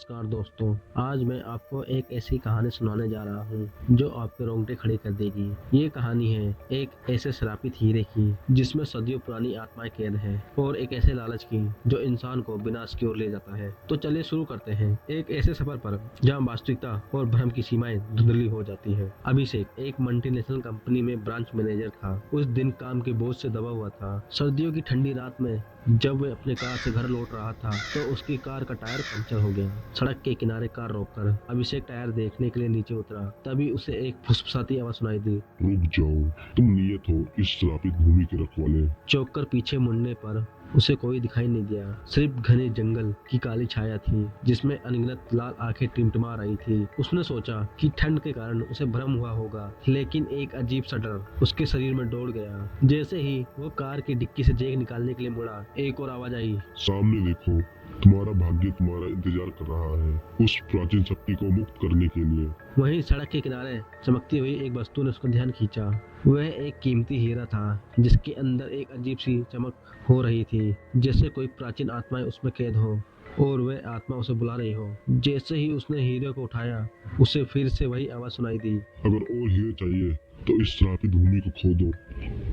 नमस्कार दोस्तों, आज मैं आपको एक ऐसी कहानी सुनाने जा रहा हूँ जो आपके रोंगटे खड़े कर देगी। ये कहानी है एक ऐसे श्रापित हीरे की जिसमें सदियों पुरानी आत्माएं कैद है और एक ऐसे लालच की जो इंसान को विनाश की ओर ले जाता है। तो चलिए शुरू करते हैं एक ऐसे सफर पर जहाँ वास्तविकता और भ्रम की सीमाएं धुंधली हो जाती है। अभिषेक एक मल्टीनेशनल कंपनी में ब्रांच मैनेजर था। उस दिन काम के बोझ से दबा हुआ था। सर्दियों की ठंडी रात में जब वह अपने कार से घर लौट रहा था तो उसकी कार का टायर पंचर हो गया। सड़क के किनारे कार रोककर अभिषेक टायर देखने के लिए नीचे उतरा। तभी उसे एक फुसफुसाती आवाज सुनाई दी। रुक जाओ, तुम नियत हो इस श्रापित भूमि के रखवाले। चौंक कर पीछे मुड़ने पर उसे कोई दिखाई नहीं दिया। सिर्फ घने जंगल की काली छाया थी जिसमें अनगिनत लाल आंखें टिमटिमा रही थी। उसने सोचा कि ठंड के कारण उसे भ्रम हुआ होगा, लेकिन एक अजीब सा डर उसके शरीर में दौड़ गया। जैसे ही वो कार की डिक्की से जेक निकालने के लिए मुड़ा, एक और आवाज आई। सामने देखो, तुम्हारा भाग्य तुम्हारा इंतजार कर रहा है उस प्राचीन शक्ति को मुक्त करने के लिए। वहीं सड़क के किनारे चमकती हुई एक वस्तु ने उसका ध्यान खींचा। वह एक कीमती हीरा था जिसके अंदर एक अजीब सी चमक हो रही थी, जैसे कोई प्राचीन आत्माएं उसमें कैद हो और वह आत्मा उसे बुला रही हो। जैसे ही उसने हीरे को उठाया, उसे फिर से वही आवाज सुनाई दी। अगर और हीरे चाहिए तो इस श्रापित भूमि को खोदो।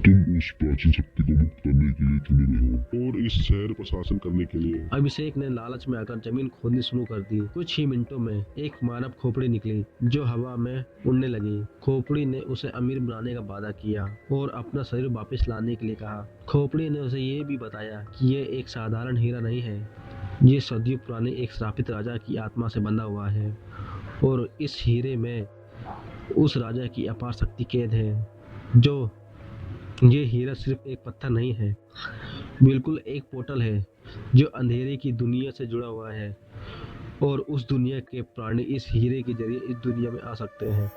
तुम उस प्राचीन शक्ति को मुक्त करने के लिए चुने गए हो और इस शहर पर शासन करने के लिए। अभिषेक ने लालच में आकर जमीन खोदनी शुरू कर दी। कुछ ही मिनटों में एक मानव खोपड़ी निकली जो हवा में उड़ने लगी। खोपड़ी ने उसे अमीर बनाने का वादा किया और अपना शरीर वापस लाने के लिए कहा। खोपड़ी ने उसे ये भी बताया कि ये एक साधारण हीरा नहीं है, ये सदियों पुराने एक श्रापित राजा की आत्मा से बंधा हुआ है और इस हीरे में उस राजा की अपार शक्ति कैद है। जो ये हीरा सिर्फ एक पत्थर नहीं है, बिल्कुल एक पोर्टल है जो अंधेरे की दुनिया से जुड़ा हुआ है और उस दुनिया के प्राणी इस हीरे के जरिए इस दुनिया में आ सकते हैं।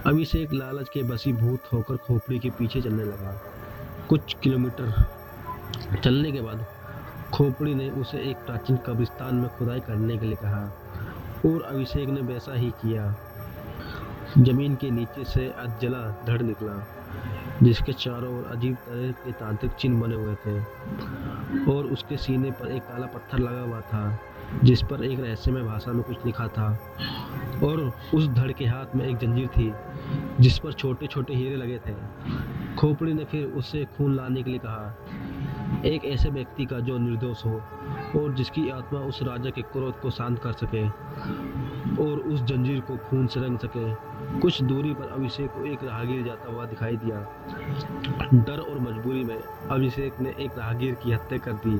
अभिषेक लालच के वशीभूत होकर खोपड़ी के पीछे चलने लगा। कुछ किलोमीटर चलने के बाद खोपड़ी ने उसे एक प्राचीन कब्रिस्तान में खुदाई करने के लिए कहा और अभिषेक ने वैसा ही किया। जमीन के नीचे से अधजला धड़ निकला जिसके चारों ओर अजीब तरह के तांत्रिक चिन्ह बने हुए थे और उसके सीने पर एक काला पत्थर लगा हुआ था जिस पर एक रहस्यमय भाषा में कुछ लिखा था और उस धड़ के हाथ में एक जंजीर थी जिस पर छोटे छोटे हीरे लगे थे। खोपड़ी ने फिर उससे खून लाने के लिए कहा, एक ऐसे व्यक्ति का जो निर्दोष हो और जिसकी आत्मा उस राजा के क्रोध को शांत कर सके और उस जंजीर को खून से रंग सके। कुछ दूरी पर अभिषेक को एक राहगीर जाता हुआ दिखाई दिया। डर और मजबूरी में अभिषेक ने एक राहगीर की हत्या कर दी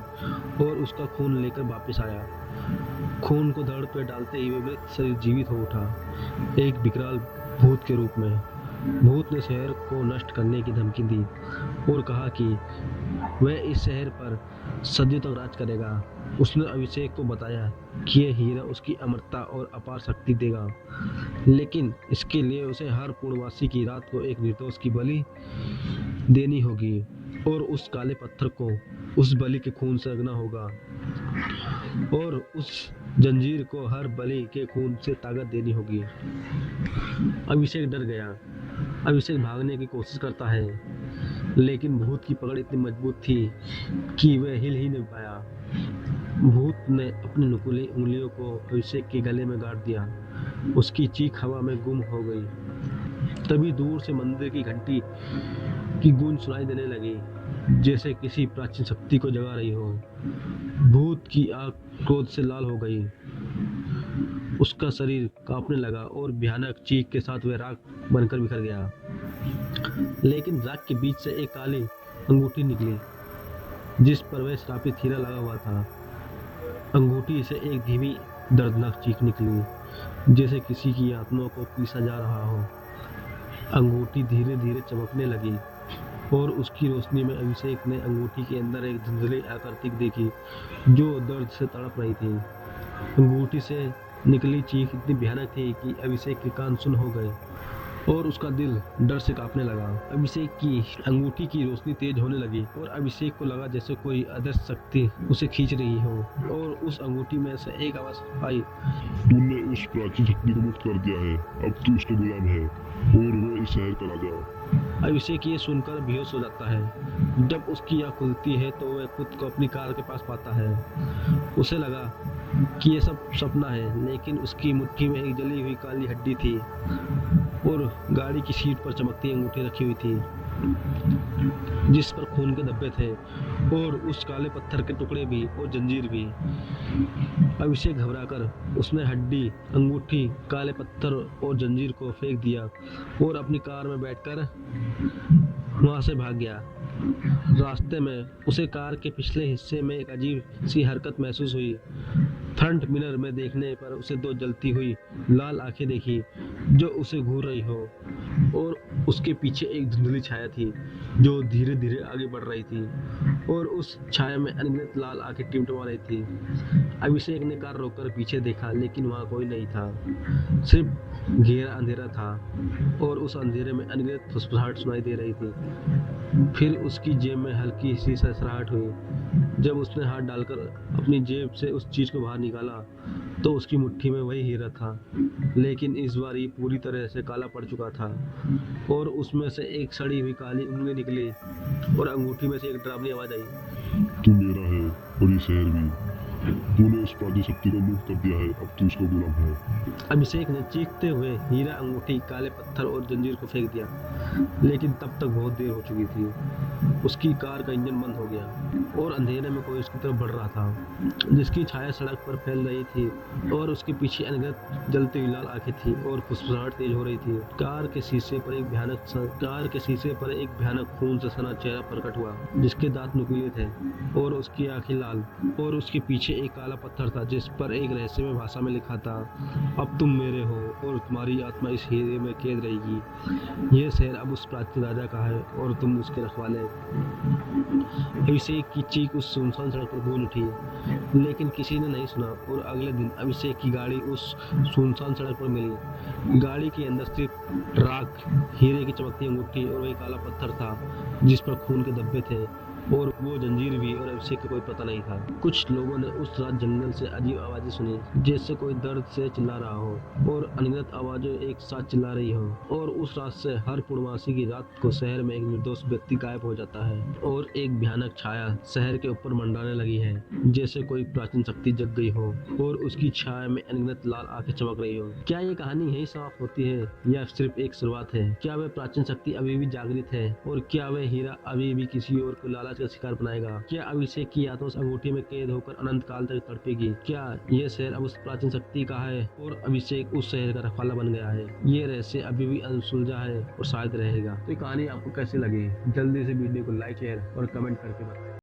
और उसका खून लेकर वापस आया। खून को धड़ पे डालते ही वह मृत शरीर जीवित हो उठा, एक विकराल भूत के रूप में। भूत ने शहर को नष्ट करने की धमकी दी और कहा कि वह इस शहर पर सदियों तक राज करेगा। उसने अभिषेक को बताया कि यह हीरा उसकी अमरता और अपार शक्ति देगा, लेकिन इसके लिए उसे हर पूर्णमासी की रात को एक निर्दोष की बलि देनी होगी और उस काले पत्थर को उस बलि के खून से रंगना होगा और उस जंजीर को हर बलि के खून से ताकत देनी होगी। अभिषेक डर गया। अभिषेक भागने की कोशिश करता है, लेकिन भूत की पकड़ इतनी मजबूत थी कि वह हिल ही नहीं पाया। भूत ने अपनी नुकीली उंगलियों को अभिषेक के गले में गाड़ दिया। उसकी चीख हवा में गुम हो गई। तभी दूर से मंदिर की घंटी की गूंज सुनाई देने लगी, जैसे किसी प्राचीन शक्ति को जगा रही हो। भूत की आंख क्रोध से लाल हो गई। उसका शरीर कांपने लगा और भयानक चीख के साथ वह राख बनकर बिखर गया। लेकिन राख के बीच से एक काली अंगूठी निकली जिस पर वह श्रापित हीरा लगा हुआ था। अंगूठी से एक धीमी दर्दनाक चीख निकली, जैसे किसी की आत्मा को पीसा जा रहा हो। अंगूठी धीरे धीरे चमकने लगी और उसकी रोशनी में अभिषेक ने अंगूठी के अंदर एक धुंधली आकृति देखी जो दर्द से तड़प रही थी। अंगूठी से निकली चीख इतनी भयानक थी कि अभिषेक के कान सुन्न हो गए और उसका दिल डर से कांपने लगा। अभिषेक की अंगूठी की रोशनी तेज होने लगी और अभिषेक को लगा जैसे कोई अदृश्य शक्ति उसे खींच रही हो और उस अंगूठी में से एक आवाज आई। तुमने उस प्राचीन शक्ति को मुक्त कर दिया है, अब तू उसका गुलाम है और वह इस शहर का राजा। अभिषेक ये सुनकर बेहोश हो जाता है। जब उसकी आँख खुलती है तो वह खुद को अपनी कार के पास पाता है। उसे लगा कि ये सब सपना है, लेकिन उसकी मुट्ठी में एक जली हुई काली हड्डी थी और गाड़ी की सीट पर चमकती अंगूठी रखी हुई थी जिस पर खून के धब्बे थे और उस काले पत्थर के टुकड़े भी और जंजीर भी। अभिषेक घबराकर उसने हड्डी, अंगूठी, काले पत्थर और जंजीर को फेंक दिया और अपनी कार में बैठकर वहां से भाग गया। रास्ते में उसे कार के पिछले हिस्से में एक अजीब सी हरकत महसूस हुई। फ्रंट मिरर में देखने पर उसे दो जलती हुई लाल आंखें देखी जो उसे घूर रही हो और उसके पीछे एक धुंधली छाया थी जो धीरे धीरे आगे बढ़ रही थी और उस छाया में अनगिनत लाल आंखें टिमटिमा रही थी। अभिषेक ने कार रोककर पीछे देखा, लेकिन वहां कोई नहीं था, सिर्फ गहरा अंधेरा था और उस अंधेरे में अनगिनत फुसफुसाहट सुनाई दे रही थी। फिर उसकी जेब में हल्की सी सरसराहट हुई। जब उसने हाथ डालकर अपनी जेब से उस चीज को बाहर निकाला तो उसकी मुट्ठी में वही हीरा था, लेकिन इस बार ये पूरी तरह से काला पड़ चुका था और उसमें से एक सड़ी हुई काली उंगली निकली और अंगूठी में से एक डरावनी आवाज आई। तू मेरा है और ये शहर भी। तूने उस प्राचीन शक्ति को लूट कर दिया है, अब तू उसका गुलाम है। अभिषेक ने चीखते हुए हीरा, अंगूठी, काले पत्थर और जंजीर को फेंक दिया, लेकिन तब तक बहुत देर हो चुकी थी। उसकी कार का इंजन बंद हो गया और अंधेरे में कोई उसकी तरफ बढ़ रहा था जिसकी छाया सड़क पर फैल रही थी और उसके पीछे अनगिनत जलती हुई लाल आंखें थी और फुसफुसाहट तेज हो रही थी। कार के शीशे पर एक भयानक खून से सना चेहरा प्रकट हुआ जिसके दांत नुकीले थे और उसकी आंखें लाल, और उसके पीछे एक काला पत्थर था जिस पर एक रहस्यमय भाषा में लिखा था, अब तुम मेरे हो और तुम्हारी आत्मा इस हीरे में कैद रहेगी। यह शहर अब उस प्राचीन राजा का है और तुम उसके रखवाले। अभिषेक की चीख उस सुनसान सड़क पर गूंज उठी, लेकिन किसी ने नहीं सुना और अगले दिन अभिषेक की गाड़ी उस सुनसान सड़क पर मिली। गाड़ी के अंदर सिर्फ राख, हीरे की चमकती अंगूठी और वही काला पत्थर था जिस पर खून के धब्बे थे और वो जंजीर भी, और अभिषेक का कोई पता नहीं था। कुछ लोगों ने उस रात जंगल से अजीब आवाजें सुनी जैसे कोई दर्द से चिल्ला रहा हो और अनगिनत आवाजें एक साथ चिल्ला रही हो, और उस रात से हर पूर्णमासी की रात को शहर में एक निर्दोष व्यक्ति गायब हो जाता है और एक भयानक छाया शहर के ऊपर मंडराने लगी है जैसे कोई प्राचीन शक्ति जग गई हो और उसकी छाया में अनगिनत लाल आंखें चमक रही हो। क्या ये कहानी यही समाप्त होती है या सिर्फ एक शुरुआत है? क्या वह प्राचीन शक्ति अभी भी जागृत है और क्या वह हीरा अभी भी किसी और को लालच का शिकार बनाएगा? क्या अभिषेक की आत्मा उस अंगूठी में कैद होकर अनंत काल तक तड़पेगी? क्या यह शहर अब उस प्राचीन शक्ति का है और अभिषेक उस शहर का रखवाला बन गया है? ये रहस्य अभी भी अनसुलझा है और शायद रहेगा। तो ये कहानी आपको कैसी लगी? जल्दी से वीडियो को लाइक, शेयर और कमेंट करके बताएं।